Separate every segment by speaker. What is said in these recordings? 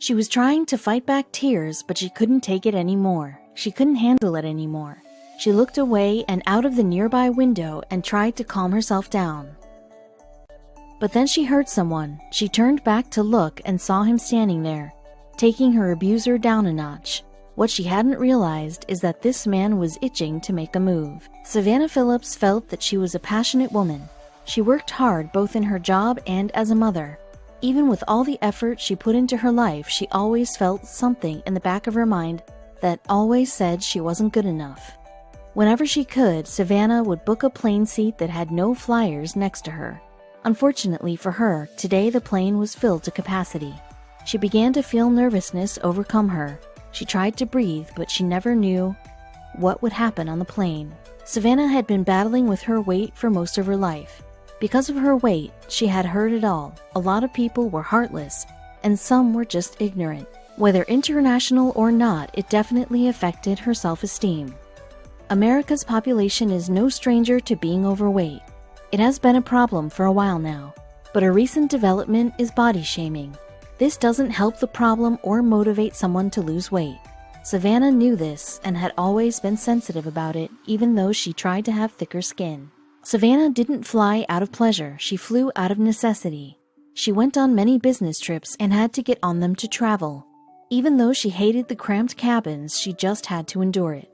Speaker 1: She was trying to fight back tears, but she couldn't take it anymore. She couldn't handle it anymore. She looked away and out of the nearby window and tried to calm herself down. But then she heard someone. She turned back to look and saw him standing there, taking her abuser down a notch. What she hadn't realized is that this man was itching to make a move. Savannah Phillips felt that she was a passionate woman. She worked hard both in her job and as a mother. Even with all the effort she put into her life, she always felt something in the back of her mind that always said she wasn't good enough. Whenever she could, Savannah would book a plane seat that had no flyers next to her. Unfortunately for her, today the plane was filled to capacity. She began to feel nervousness overcome her. She tried to breathe, but she never knew what would happen on the plane. Savannah had been battling with her weight for most of her life. Because of her weight, she had heard it all. A lot of people were heartless, and some were just ignorant. Whether international or not, it definitely affected her self-esteem. America's population is no stranger to being overweight. It has been a problem for a while now, but a recent development is body shaming. This doesn't help the problem or motivate someone to lose weight. Savannah knew this and had always been sensitive about it, even though she tried to have thicker skin. Savannah didn't fly out of pleasure, she flew out of necessity. She went on many business trips and had to get on them to travel. Even though she hated the cramped cabins, she just had to endure it.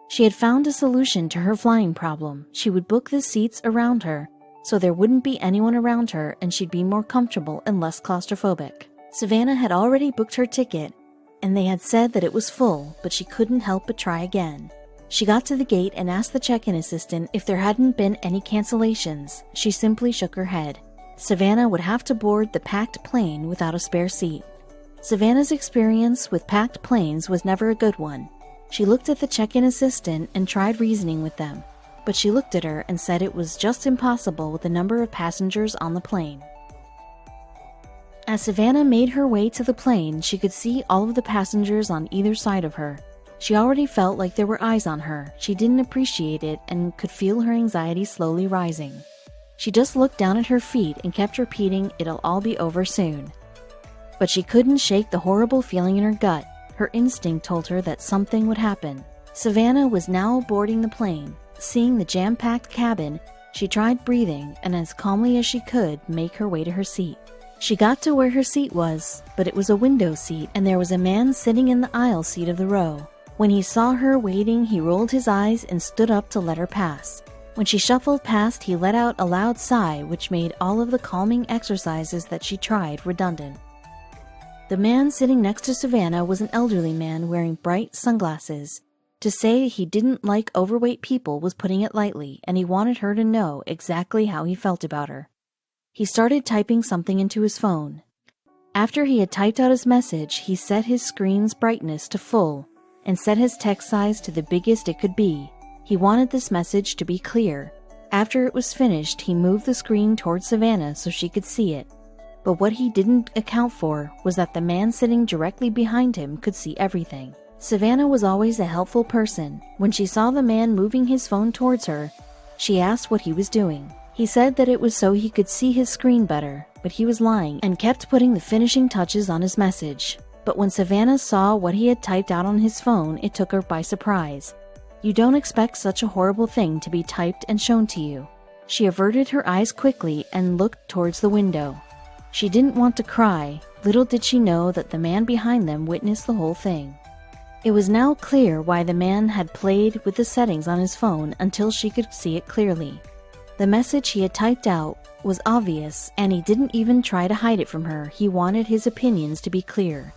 Speaker 1: She had found a solution to her flying problem. She would book the seats around her, so there wouldn't be anyone around her and she'd be more comfortable and less claustrophobic. Savannah had already booked her ticket, and they had said that it was full, but she couldn't help but try again. She got to the gate and asked the check-in assistant if there hadn't been any cancellations. She simply shook her head. Savannah would have to board the packed plane without a spare seat. Savannah's experience with packed planes was never a good one. She looked at the check-in assistant and tried reasoning with them, but she looked at her and said it was just impossible with the number of passengers on the plane. As Savannah made her way to the plane, she could see all of the passengers on either side of her. She already felt like there were eyes on her. She didn't appreciate it and could feel her anxiety slowly rising. She just looked down at her feet and kept repeating, "It'll all be over soon." But she couldn't shake the horrible feeling in her gut. Her instinct told her that something would happen. Savannah was now boarding the plane. Seeing the jam-packed cabin, she tried breathing and as calmly as she could make her way to her seat. She got to where her seat was, but it was a window seat and there was a man sitting in the aisle seat of the row. When he saw her waiting, he rolled his eyes and stood up to let her pass. When she shuffled past, he let out a loud sigh, which made all of the calming exercises that she tried redundant. The man sitting next to Savannah was an elderly man wearing bright sunglasses. To say he didn't like overweight people was putting it lightly, and he wanted her to know exactly how he felt about her. He started typing something into his phone. After he had typed out his message, he set his screen's brightness to full and set his text size to the biggest it could be. He wanted this message to be clear. After it was finished, he moved the screen towards Savannah so she could see it. But what he didn't account for was that the man sitting directly behind him could see everything. Savannah was always a helpful person. When she saw the man moving his phone towards her, she asked what he was doing. He said that it was so he could see his screen better, but he was lying and kept putting the finishing touches on his message. But when Savannah saw what he had typed out on his phone, it took her by surprise. You don't expect such a horrible thing to be typed and shown to you. She averted her eyes quickly and looked towards the window. She didn't want to cry. Little did she know that the man behind them witnessed the whole thing. It was now clear why the man had played with the settings on his phone until she could see it clearly. The message he had typed out was obvious, and he didn't even try to hide it from her. He wanted his opinions to be clear.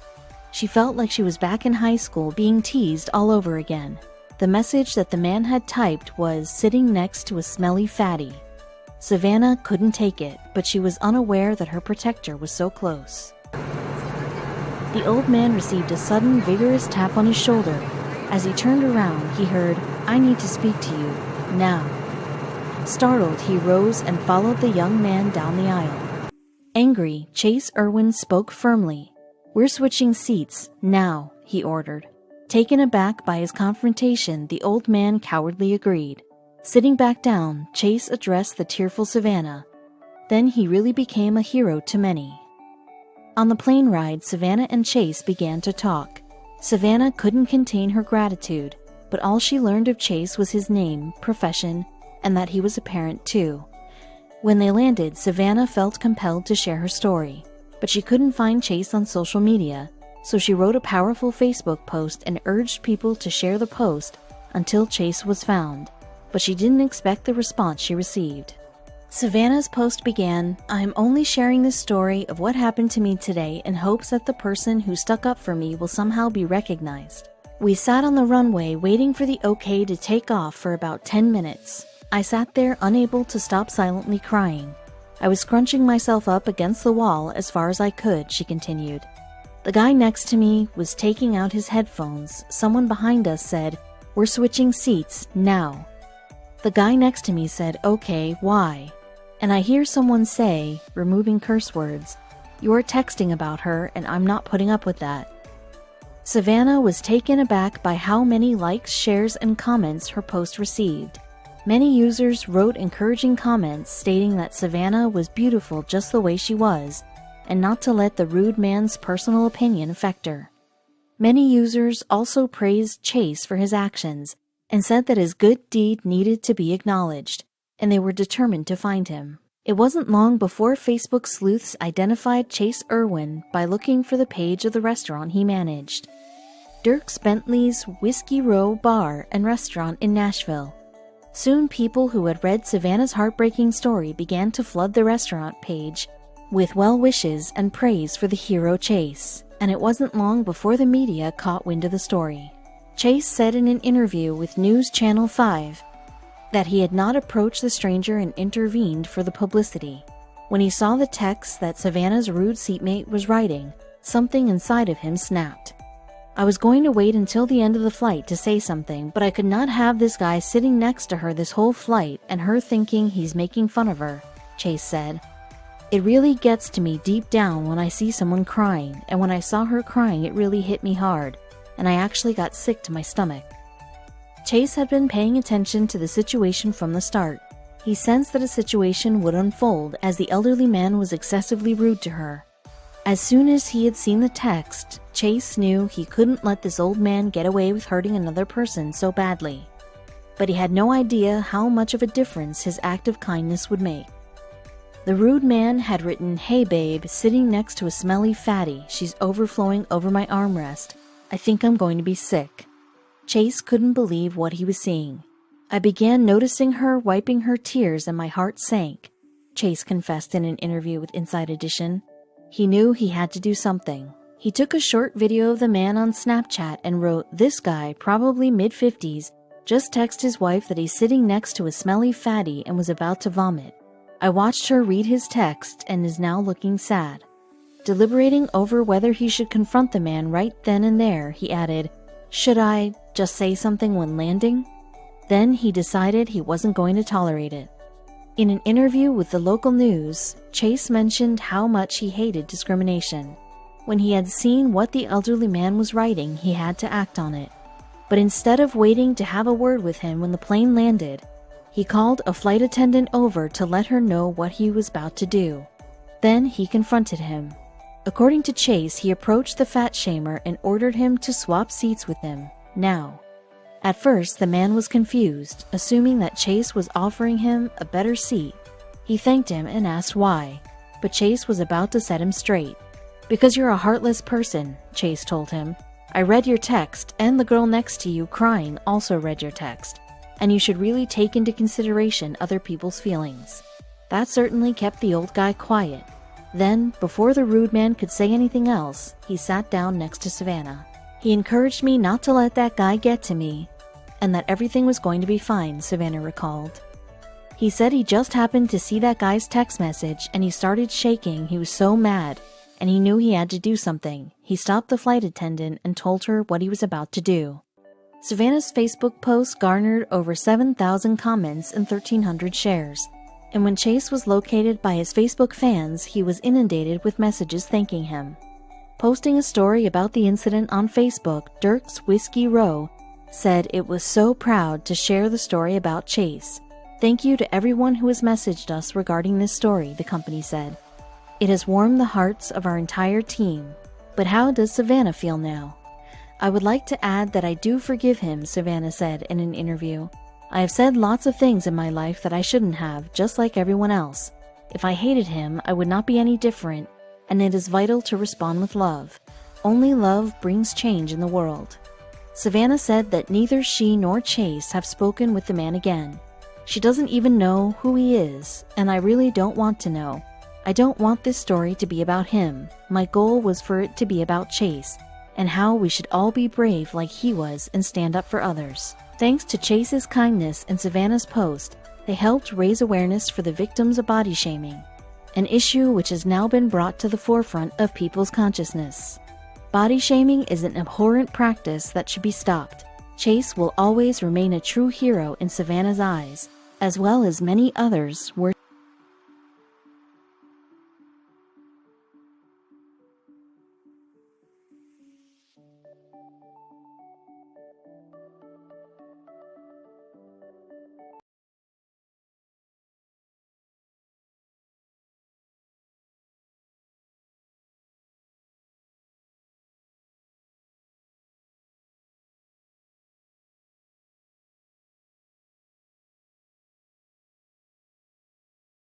Speaker 1: She felt like she was back in high school being teased all over again. The message that the man had typed was sitting next to a smelly fatty. Savannah couldn't take it, but she was unaware that her protector was so close. The old man received a sudden, vigorous tap on his shoulder. As he turned around, he heard, "I need to speak to you, now." Startled, he rose and followed the young man down the aisle. Angry, Chase Irwin spoke firmly. "We're switching seats, now," he ordered. Taken aback by his confrontation, the old man cowardly agreed. Sitting back down, Chase addressed the tearful Savannah. Then he really became a hero to many. On the plane ride, Savannah and Chase began to talk. Savannah couldn't contain her gratitude, but all she learned of Chase was his name, profession, and that he was a parent too. When they landed, Savannah felt compelled to share her story, but she couldn't find Chase on social media, so she wrote a powerful Facebook post and urged people to share the post until Chase was found, but she didn't expect the response she received. Savannah's post began, "I'm only sharing this story of what happened to me today in hopes that the person who stuck up for me will somehow be recognized. We sat on the runway waiting for the okay to take off for about 10 minutes. I sat there unable to stop silently crying. I was scrunching myself up against the wall as far as I could," she continued. "The guy next to me was taking out his headphones. Someone behind us said, 'We're switching seats, now.' The guy next to me said, 'Okay, why?' And I hear someone say, removing curse words, 'You're texting about her and I'm not putting up with that.'" Savannah was taken aback by how many likes, shares, and comments her post received. Many users wrote encouraging comments stating that Savannah was beautiful just the way she was, and not to let the rude man's personal opinion affect her. Many users also praised Chase for his actions and said that his good deed needed to be acknowledged, and they were determined to find him. It wasn't long before Facebook sleuths identified Chase Irwin by looking for the page of the restaurant he managed. Dierks Bentley's Whiskey Row Bar and Restaurant in Nashville. Soon people who had read Savannah's heartbreaking story began to flood the restaurant page with well wishes and praise for the hero Chase, and it wasn't long before the media caught wind of the story. Chase said in an interview with News Channel 5 that he had not approached the stranger and intervened for the publicity. When he saw the text that Savannah's rude seatmate was writing, something inside of him snapped. "I was going to wait until the end of the flight to say something, but I could not have this guy sitting next to her this whole flight and her thinking he's making fun of her," Chase said. "It really gets to me deep down when I see someone crying, and when I saw her crying it really hit me hard, and I actually got sick to my stomach." Chase had been paying attention to the situation from the start. He sensed that a situation would unfold as the elderly man was excessively rude to her. As soon as he had seen the text, Chase knew he couldn't let this old man get away with hurting another person so badly. But he had no idea how much of a difference his act of kindness would make. The rude man had written, "Hey babe, sitting next to a smelly fatty. She's overflowing over my armrest. I think I'm going to be sick." Chase couldn't believe what he was seeing. "I began noticing her wiping her tears and my heart sank," Chase confessed in an interview with Inside Edition. He knew he had to do something. He took a short video of the man on Snapchat and wrote, "This guy, probably mid-50s, just texted his wife that he's sitting next to a smelly fatty and was about to vomit. I watched her read his text and is now looking sad." Deliberating over whether he should confront the man right then and there, he added, "Should I just say something when landing?" Then he decided he wasn't going to tolerate it. In an interview with the local news, Chase mentioned how much he hated discrimination. When he had seen what the elderly man was writing, he had to act on it. But instead of waiting to have a word with him when the plane landed, he called a flight attendant over to let her know what he was about to do. Then he confronted him. According to Chase, he approached the fat shamer and ordered him to swap seats with him, now. At first, the man was confused, assuming that Chase was offering him a better seat. He thanked him and asked why, but Chase was about to set him straight. "Because you're a heartless person," Chase told him. "I read your text, and the girl next to you crying also read your text, and you should really take into consideration other people's feelings." That certainly kept the old guy quiet. Then, before the rude man could say anything else, he sat down next to Savannah. "He encouraged me not to let that guy get to me, and that everything was going to be fine," Savannah recalled. He said he just happened to see that guy's text message and he started shaking. He was so mad, and he knew he had to do something. He stopped the flight attendant and told her what he was about to do. Savannah's Facebook post garnered over 7,000 comments and 1,300 shares. And when Chase was located by his Facebook fans, he was inundated with messages thanking him. Posting a story about the incident on Facebook, Dierks Whiskey Row said it was so proud to share the story about Chase. "Thank you to everyone who has messaged us regarding this story," the company said. It has warmed the hearts of our entire team. But how does Savannah feel now? I would like to add that I do forgive him, Savannah said in an interview. I have said lots of things in my life that I shouldn't have, just like everyone else. If I hated him, I would not be any different, and it is vital to respond with love. Only love brings change in the world. Savannah said that neither she nor Chase have spoken with the man again. She doesn't even know who he is, and I really don't want to know. I don't want this story to be about him. My goal was for it to be about Chase, and how we should all be brave like he was and stand up for others. Thanks to Chase's kindness and Savannah's post, they helped raise awareness for the victims of body shaming, an issue which has now been brought to the forefront of people's consciousness. Body shaming is an abhorrent practice that should be stopped. Chase will always remain a true hero in Savannah's eyes, as well as many others were.